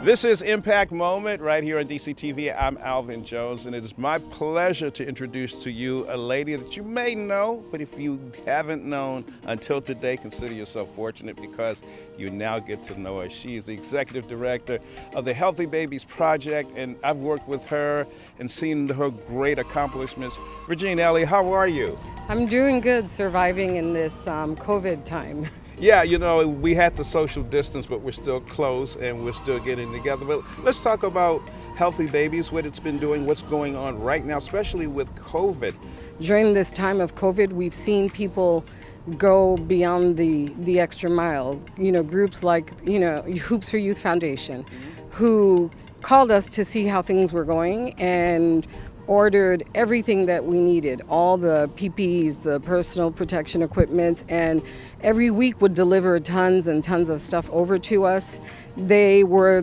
This is Impact Moment right here on DCTV. I'm Alvin Jones, and it is my pleasure to introduce to you a lady that you may know, but if you haven't known until today, consider yourself fortunate because you now get to know her. She is the executive director of the Healthy Babies Project, and I've worked with her and seen her great accomplishments. Regine Ellie, how are you? I'm doing good, surviving in this COVID time. Yeah, you know, we had to social distance, but we're still close and we're still getting together. But let's talk about Healthy Babies, what it's been doing, what's going on right now, especially with COVID. During this time of COVID, we've seen people go beyond the extra mile. You know, groups like, Hoops for Youth Foundation, who called us to see how things were going and ordered everything that we needed, all the PPEs, the personal protection equipment, and every week would deliver tons and tons of stuff over to us. They were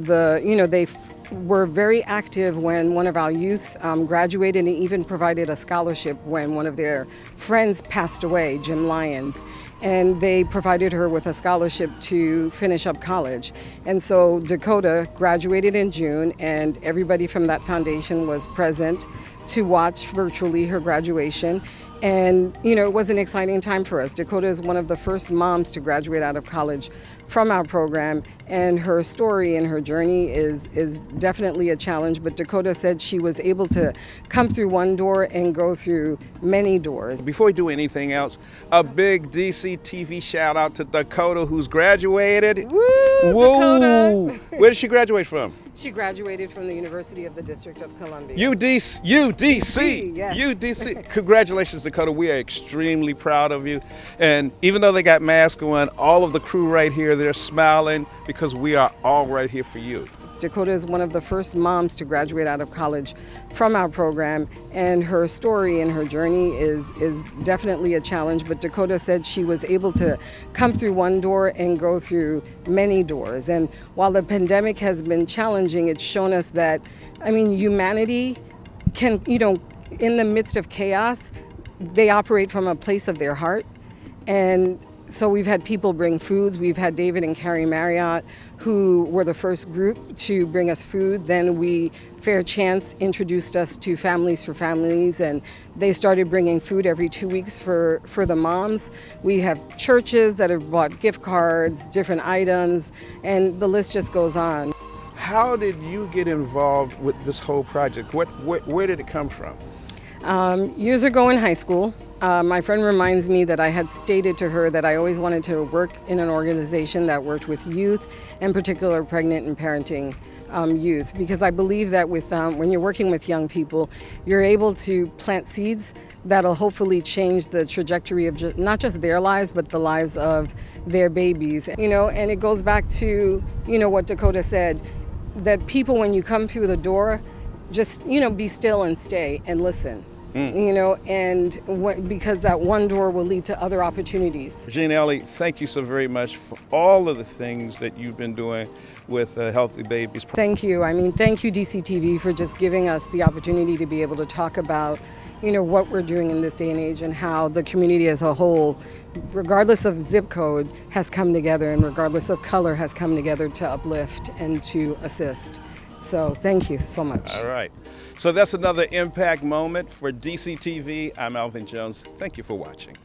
were very active when one of our youth graduated, and even provided a scholarship when one of their friends passed away, Jim Lyons. And they provided her with a scholarship to finish up college. And so Dakota graduated in June, and everybody from that foundation was present to watch virtually her graduation. And, it was an exciting time for us. Dakota is one of the first moms to graduate out of college from our program, and her story and her journey is definitely a challenge. But Dakota said she was able to come through one door and go through many doors. Before we do anything else, a big DCTV shout out to Dakota, who's graduated. Woo, Dakota! Where did she graduate from? She graduated from the University of the District of Columbia. UDC. Yes. UDC. Congratulations, Dakota. We are extremely proud of you. And even though they got masks on, all of the crew right here, they're smiling because we are all right here for you. Dakota is one of the first moms to graduate out of college from our program, and her story and her journey is definitely a challenge. But Dakota said she was able to come through one door and go through many doors. And while the pandemic has been challenging, it's shown us that, humanity can, in the midst of chaos, they operate from a place of their heart. And so we've had people bring foods. We've had David and Carrie Marriott, who were the first group to bring us food. Then Fair Chance introduced us to Families for Families, and they started bringing food every 2 weeks for the moms. We have churches that have bought gift cards, different items, and the list just goes on. How did you get involved with this whole project? Where did it come from? Years ago in high school, my friend reminds me that I had stated to her that I always wanted to work in an organization that worked with youth, in particular pregnant and parenting youth, because I believe that when you're working with young people, you're able to plant seeds that'll hopefully change the trajectory of not just their lives, but the lives of their babies. And it goes back to, what Dakota said, that people, when you come through the door, just, be still and stay and listen. Because that one door will lead to other opportunities. Regine Ellie, thank you so very much for all of the things that you've been doing with Healthy Babies. Thank you. Thank you, DCTV, for just giving us the opportunity to be able to talk about, what we're doing in this day and age and how the community as a whole, regardless of zip code, has come together, and regardless of color, has come together to uplift and to assist. So thank you so much. All right. So that's another Impact Moment for DCTV. I'm Alvin Jones. Thank you for watching.